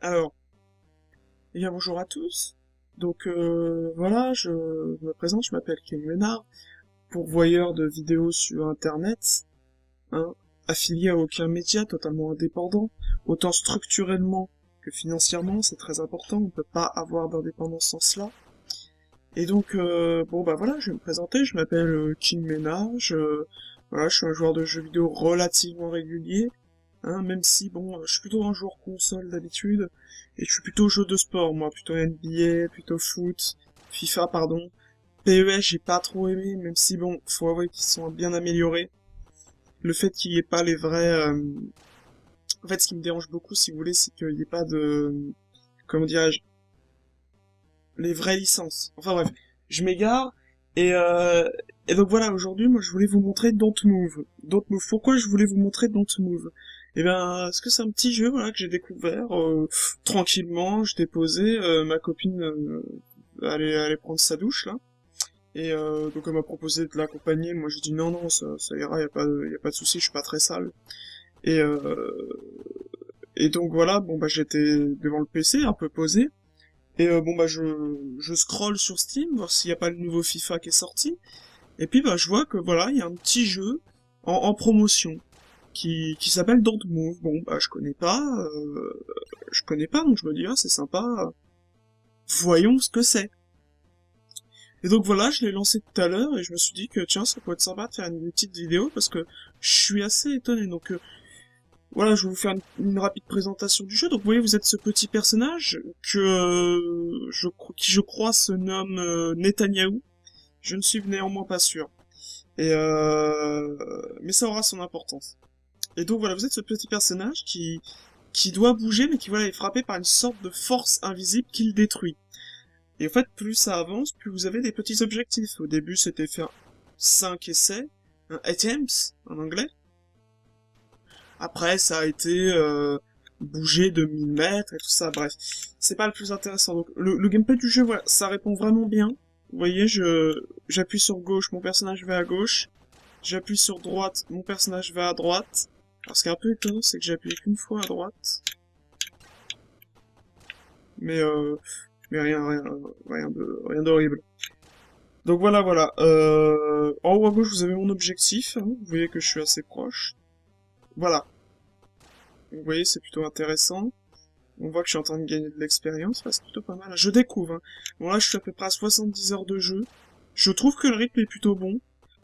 Alors, eh bien bonjour à tous. Donc voilà, je me présente, je m'appelle Ken Ménard, pourvoyeur de vidéos sur Internet, hein, affilié à aucun média, totalement indépendant, autant structurellement que financièrement, c'est très important, on ne peut pas avoir d'indépendance sans cela. Et donc, bon bah voilà, je vais me présenter, je m'appelle King Ménard, voilà, je suis un joueur de jeux vidéo relativement régulier, hein, même si, bon, je suis plutôt un joueur console d'habitude, et je suis plutôt jeu de sport, moi, plutôt NBA, plutôt foot, FIFA, pardon. PES, j'ai pas trop aimé, même si, bon, faut avouer qu'ils sont bien améliorés. Le fait qu'il y ait pas les vrais... En fait, ce qui me dérange beaucoup, si vous voulez, c'est qu'il y ait pas de... Comment dirais-je? Les vraies licences. Enfin bref, je m'égare, et, euh... Et donc voilà, aujourd'hui, moi, je voulais vous montrer Don't Move. Don't Move. Pourquoi je voulais vous montrer Don't Move? Eh bien, parce que c'est un petit jeu, voilà, que j'ai découvert, tranquillement, je t'ai posé, ma copine, allait prendre sa douche, là. Et donc elle m'a proposé de l'accompagner, moi j'ai dit non, non, ça ira, y a pas de souci, je suis pas très sale. Et, et donc voilà, bon bah j'étais devant le PC, un peu posé, et bon bah je scrolle sur Steam, voir s'il y a pas le nouveau FIFA qui est sorti, et puis bah je vois que voilà, il y a un petit jeu en promotion qui s'appelle Don't Move. Bon bah je connais pas, donc je me dis ah c'est sympa, voyons ce que c'est. Et donc voilà, je l'ai lancé tout à l'heure et je me suis dit que tiens, ça pourrait être sympa de faire une petite vidéo parce que je suis assez étonné. Donc voilà, je vais vous faire une rapide présentation du jeu. Donc vous voyez, vous êtes ce petit personnage que qui je crois se nomme Netanyahou. Je ne suis néanmoins pas sûr. Et mais ça aura son importance. Et donc voilà, vous êtes ce petit personnage qui doit bouger mais qui voilà est frappé par une sorte de force invisible qui le détruit. Et en fait, plus ça avance, plus vous avez des petits objectifs. Au début, c'était faire 5 essais, un attempts en anglais. Après, ça a été bouger de 1000 mètres et tout ça, bref. C'est pas le plus intéressant. Donc, le gameplay du jeu, voilà, ça répond vraiment bien. Vous voyez, j'appuie sur gauche, mon personnage va à gauche. J'appuie sur droite, mon personnage va à droite. Alors, ce qui est un peu étonnant, c'est que j'ai appuyé qu'une fois à droite. Mais, euh, mais rien d'horrible. Donc voilà, voilà. En haut à gauche, vous avez mon objectif, hein. Vous voyez que je suis assez proche. Voilà. Vous voyez, c'est plutôt intéressant. On voit que je suis en train de gagner de l'expérience. Là, c'est plutôt pas mal. Je découvre, hein. Bon, là, je suis à peu près à 70 heures de jeu. Je trouve que le rythme est plutôt bon.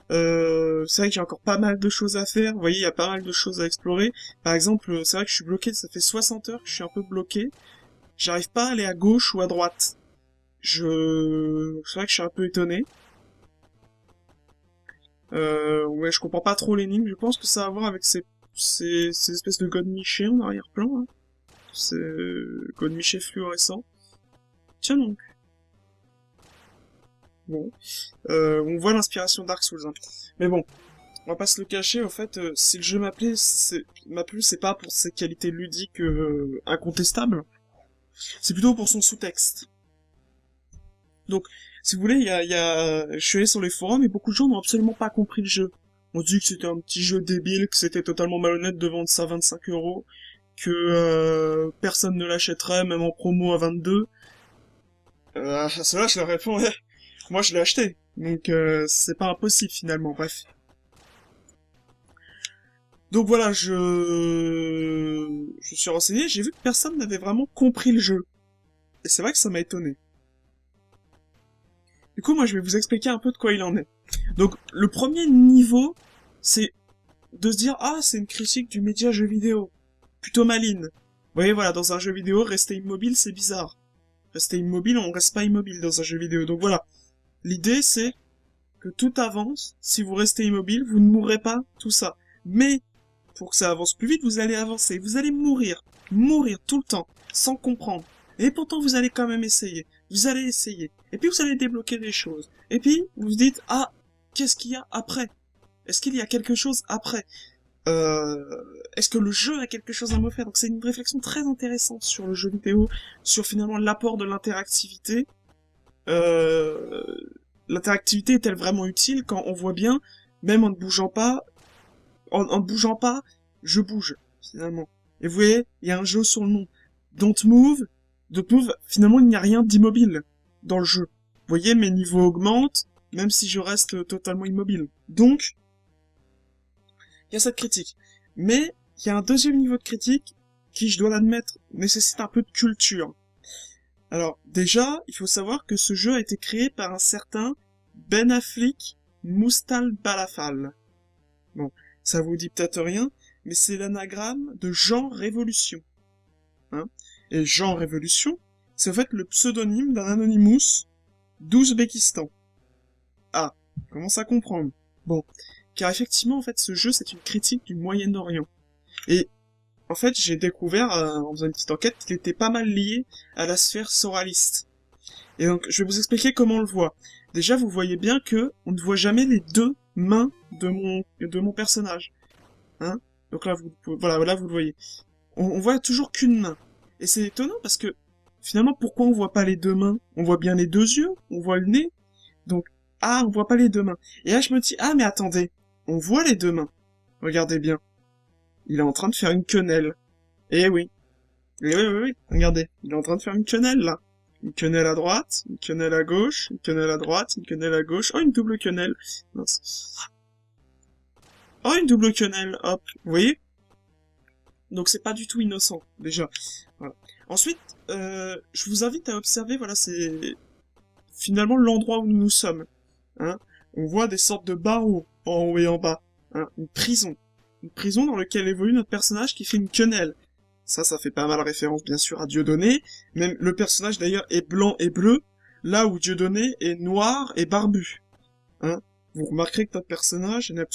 C'est vrai que j'ai encore pas mal de choses à faire. Vous voyez, il y a pas mal de choses à explorer. Par exemple, c'est vrai que je suis bloqué. Ça fait 60 heures que je suis un peu bloqué. J'arrive pas à aller à gauche ou à droite. C'est vrai que je suis un peu étonné. Ouais, je comprends pas trop l'énigme. Je pense que ça a à voir avec ces espèces de godemichés en arrière-plan, hein. Ces godemichés fluorescents. Tiens donc. Bon. On voit l'inspiration Dark Souls, hein. Mais bon, on va pas se le cacher, au fait, si le jeu m'a plu, c'est pas pour ses qualités ludiques incontestables. C'est plutôt pour son sous-texte. Donc, si vous voulez, je suis allé sur les forums et beaucoup de gens n'ont absolument pas compris le jeu. On dit que c'était un petit jeu débile, que c'était totalement malhonnête de vendre ça à 25 €, que personne ne l'achèterait, même en promo à 22. À cela, je leur réponds, ouais, moi je l'ai acheté. Donc, c'est pas impossible finalement, bref. Donc voilà, je suis renseigné, j'ai vu que personne n'avait vraiment compris le jeu. Et c'est vrai que ça m'a étonné. Du coup, moi, je vais vous expliquer un peu de quoi il en est. Donc, le premier niveau, c'est de se dire, ah, c'est une critique du média jeu vidéo. Plutôt maligne. Vous voyez, voilà, dans un jeu vidéo, rester immobile, c'est bizarre. Rester immobile, on reste pas immobile dans un jeu vidéo. Donc voilà. L'idée, c'est que tout avance. Si vous restez immobile, vous ne mourrez pas, tout ça. Mais, pour que ça avance plus vite, vous allez avancer. Vous allez mourir. Mourir tout le temps. Sans comprendre. Et pourtant, vous allez quand même essayer. Vous allez essayer. Et puis, vous allez débloquer des choses. Et puis, vous vous dites, ah, qu'est-ce qu'il y a après? Est-ce qu'il y a quelque chose après? Est-ce que le jeu a quelque chose à m'offrir? Donc c'est une réflexion très intéressante sur le jeu vidéo, sur finalement l'apport de l'interactivité. Euh, L'interactivité est-elle vraiment utile quand on voit bien, même en ne bougeant pas, en ne bougeant pas, je bouge, finalement. Et vous voyez, il y a un jeu sur le nom. don't move, finalement il n'y a rien d'immobile dans le jeu. Vous voyez, mes niveaux augmentent, même si je reste totalement immobile. Donc, il y a cette critique. Mais, il y a un deuxième niveau de critique qui, je dois l'admettre, nécessite un peu de culture. Alors, déjà, il faut savoir que ce jeu a été créé par un certain Ben Affleck Moustalbalafal. Bon, ça vous dit peut-être rien, mais c'est l'anagramme de Jean Révolution. Hein, et Jean Révolution, c'est en fait le pseudonyme d'un Anonymous d'Ouzbékistan. Ah, commence à comprendre. Bon, car effectivement, en fait, ce jeu, c'est une critique du Moyen-Orient. Et, en fait, j'ai découvert, en faisant une petite enquête, qu'il était pas mal lié à la sphère soraliste. Et donc, je vais vous expliquer comment on le voit. Déjà, vous voyez bien que on ne voit jamais les deux mains de mon personnage. Hein? Donc là, voilà, là, vous le voyez. On voit toujours qu'une main. Et c'est étonnant parce que, finalement, pourquoi on voit pas les deux mains? On voit bien les deux yeux, on voit le nez. Donc, ah, on voit pas les deux mains. Et là, je me dis, ah, mais attendez, on voit les deux mains. Regardez bien. Il est en train de faire une quenelle. Eh oui. Eh oui, oui, oui. Regardez. Il est en train de faire une quenelle, là. Une quenelle à droite, une quenelle à gauche, une quenelle à droite, une quenelle à gauche. Oh, une double quenelle. Mince. Oh, une double quenelle. Hop. Vous voyez? Donc c'est pas du tout innocent, déjà. Voilà. Ensuite, je vous invite à observer, voilà, c'est finalement l'endroit où nous sommes. Hein. On voit des sortes de barreaux en haut et en bas. Hein. Une prison. Une prison dans laquelle évolue notre personnage qui fait une quenelle. Ça fait pas mal référence, bien sûr, à Dieudonné. Même le personnage, d'ailleurs, est blanc et bleu, là où Dieudonné est noir et barbu. Hein. Vous remarquerez que notre personnage n'a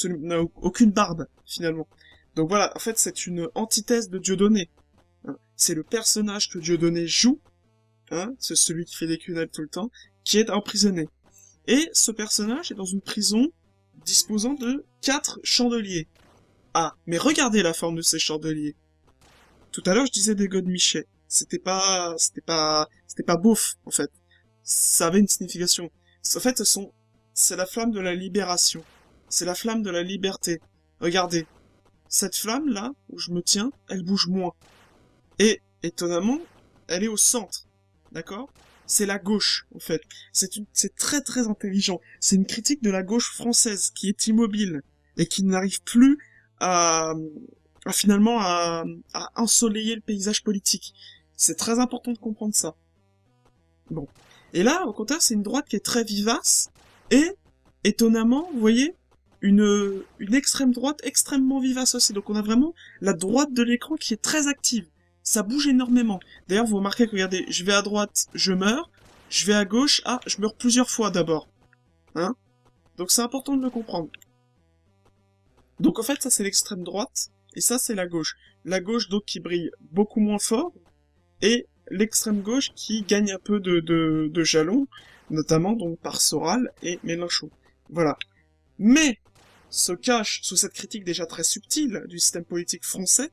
aucune barbe, finalement. Donc voilà, en fait, c'est une antithèse de Dieudonné. Hein. C'est le personnage que Dieudonné joue, hein, c'est celui qui fait des quenelles tout le temps, qui est emprisonné. Et ce personnage est dans une prison disposant de 4 chandeliers. Ah, mais regardez la forme de ces chandeliers. Tout à l'heure, je disais des godemichets. C'était pas beauf, en fait. Ça avait une signification. En fait, c'est la flamme de la libération. C'est la flamme de la liberté. Regardez. Cette flamme-là, où je me tiens, elle bouge moins. Et, étonnamment, elle est au centre. D'accord? C'est la gauche, en fait. C'est très très intelligent. C'est une critique de la gauche française, qui est immobile, et qui n'arrive plus finalement à ensoleiller le paysage politique. C'est très important de comprendre ça. Bon. Et là, au contraire, c'est une droite qui est très vivace, et, étonnamment, vous voyez, une extrême droite extrêmement vivace aussi. Donc on a vraiment la droite de l'écran qui est très active. Ça bouge énormément. D'ailleurs, vous remarquez que, regardez, je vais à droite, je meurs, je vais à gauche, ah, je meurs plusieurs fois d'abord. Hein? Donc c'est important de le comprendre. Donc en fait, ça c'est l'extrême droite, et ça c'est la gauche. La gauche donc qui brille beaucoup moins fort, et l'extrême gauche qui gagne un peu de jalons, notamment donc par Soral et Mélenchon. Voilà. Mais se cache sous cette critique déjà très subtile du système politique français.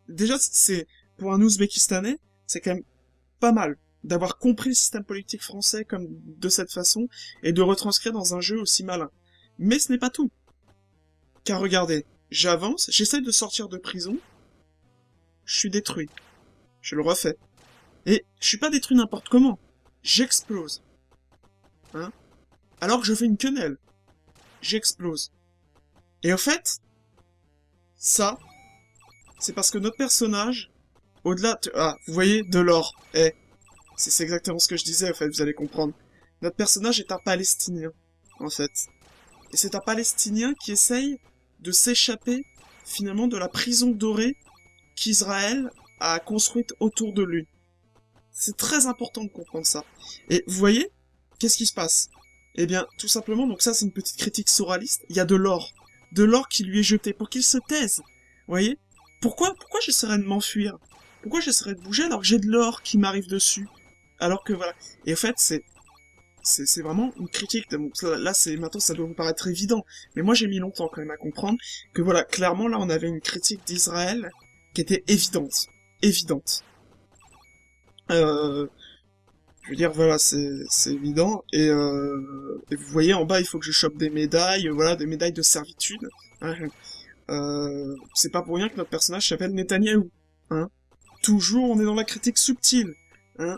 Déjà, c'est pour un Ouzbékistanais, c'est quand même pas mal d'avoir compris le système politique français comme de cette façon et de retranscrire dans un jeu aussi malin. Mais ce n'est pas tout. Car regardez, j'avance, j'essaie de sortir de prison, je suis détruit. Je le refais. Et je suis pas détruit n'importe comment. J'explose. Hein? Alors que je fais une quenelle. J'explose. Et au fait, ça, c'est parce que notre personnage, au-delà... Ah, vous voyez, de l'or. C'est exactement ce que je disais, en fait, vous allez comprendre. Notre personnage est un Palestinien, en fait. Et c'est un Palestinien qui essaye de s'échapper, finalement, de la prison dorée qu'Israël a construite autour de lui. C'est très important de comprendre ça. Et vous voyez, qu'est-ce qui se passe? Eh bien, tout simplement, donc ça c'est une petite critique soraliste, il y a de l'or. De l'or qui lui est jeté pour qu'il se taise. Vous voyez? Pourquoi j'essaierais de m'enfuir? Pourquoi j'essaierais de bouger alors que j'ai de l'or qui m'arrive dessus? Alors que voilà. Et en fait, c'est vraiment une critique. Donc, là, maintenant, ça doit vous paraître évident. Mais moi, j'ai mis longtemps quand même à comprendre que voilà, clairement, là, on avait une critique d'Israël qui était évidente. Évidente. Je veux dire, voilà, c'est évident. Et vous voyez, en bas, il faut que je chope des médailles, voilà, des médailles de servitude. Hein. C'est pas pour rien que notre personnage s'appelle Netanyahou. Hein. Toujours, on est dans la critique subtile. Hein.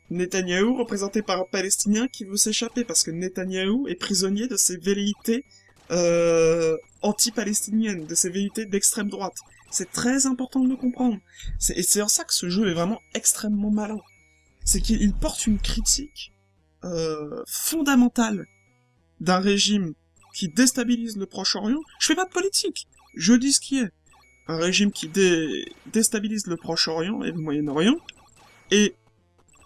Netanyahou, représenté par un Palestinien qui veut s'échapper, parce que Netanyahou est prisonnier de ses velléités anti-palestiniennes, de ses velléités d'extrême droite. C'est très important de le comprendre. Et c'est en ça que ce jeu est vraiment extrêmement malin. C'est qu'il porte une critique fondamentale d'un régime qui déstabilise le Proche-Orient. Je fais pas de politique, je dis ce qui est. Un régime qui déstabilise le Proche-Orient et le Moyen-Orient, et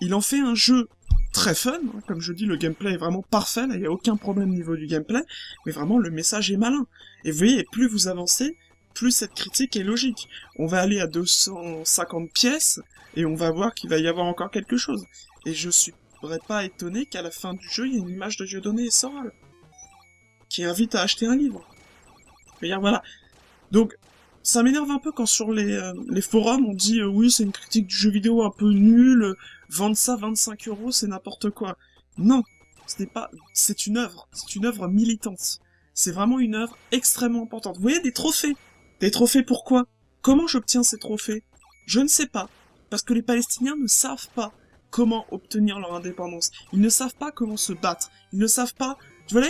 il en fait un jeu très fun, hein. Comme je dis, le gameplay est vraiment parfait, là, il n'y a aucun problème au niveau du gameplay, mais vraiment, le message est malin. Et vous voyez, plus vous avancez, plus cette critique est logique. On va aller à 250 pièces, et on va voir qu'il va y avoir encore quelque chose. Et je serais pas étonné qu'à la fin du jeu, il y ait une image de Dieudonné et Soral, qui invite à acheter un livre. Et bien voilà. Donc, ça m'énerve un peu quand sur les forums on dit oui, c'est une critique du jeu vidéo un peu nulle, vendre ça 25 €, c'est n'importe quoi. Non, c'est une œuvre militante. C'est vraiment une œuvre extrêmement importante. Vous voyez, des trophées. Des trophées pourquoi? Comment j'obtiens ces trophées? Je ne sais pas. Parce que les Palestiniens ne savent pas comment obtenir leur indépendance. Ils ne savent pas comment se battre. Ils ne savent pas... Tu vois,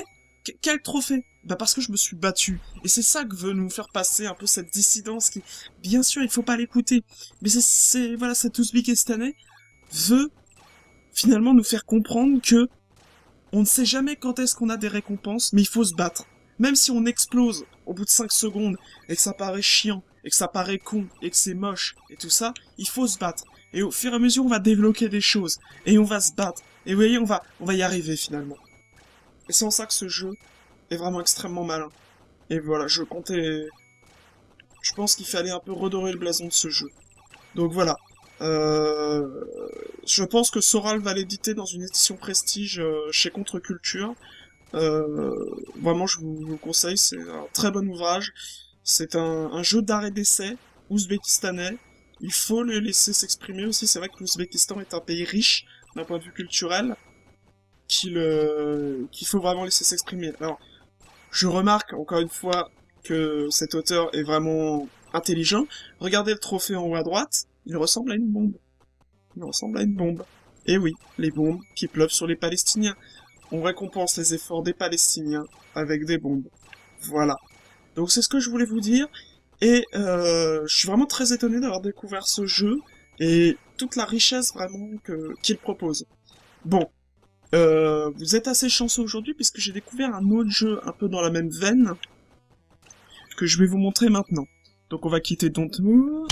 quel trophée? Bah parce que je me suis battu. Et c'est ça que veut nous faire passer un peu cette dissidence qui... Bien sûr, il faut pas l'écouter. Mais voilà, cet Ouzbékistanais veut finalement nous faire comprendre que on ne sait jamais quand est-ce qu'on a des récompenses, mais il faut se battre. Même si on explose au bout de 5 secondes, et que ça paraît chiant, et que ça paraît con, et que c'est moche, et tout ça, il faut se battre. Et au fur et à mesure, on va débloquer des choses, et on va se battre. Et vous voyez, on va y arriver finalement. Et c'est en ça que ce jeu est vraiment extrêmement malin. Et voilà, je pense qu'il fallait un peu redorer le blason de ce jeu. Donc voilà. Je pense que Soral va l'éditer dans une édition prestige chez Contre-Culture. Vraiment, je vous le conseille, c'est un très bon ouvrage. C'est un jeu d'arrêt d'essai ouzbékistanais. Il faut le laisser s'exprimer aussi. C'est vrai que l'Ouzbékistan est un pays riche d'un point de vue culturel, qu'il faut vraiment laisser s'exprimer. Alors, je remarque encore une fois que cet auteur est vraiment intelligent. Regardez le trophée en haut à droite, il ressemble à une bombe. Il ressemble à une bombe. Et oui, les bombes qui pleuvent sur les Palestiniens. On récompense les efforts des Palestiniens avec des bombes. Voilà. Donc c'est ce que je voulais vous dire. Et je suis vraiment très étonné d'avoir découvert ce jeu et toute la richesse vraiment qu'il propose. Bon, vous êtes assez chanceux aujourd'hui puisque j'ai découvert un autre jeu un peu dans la même veine que je vais vous montrer maintenant. Donc on va quitter Don't Move.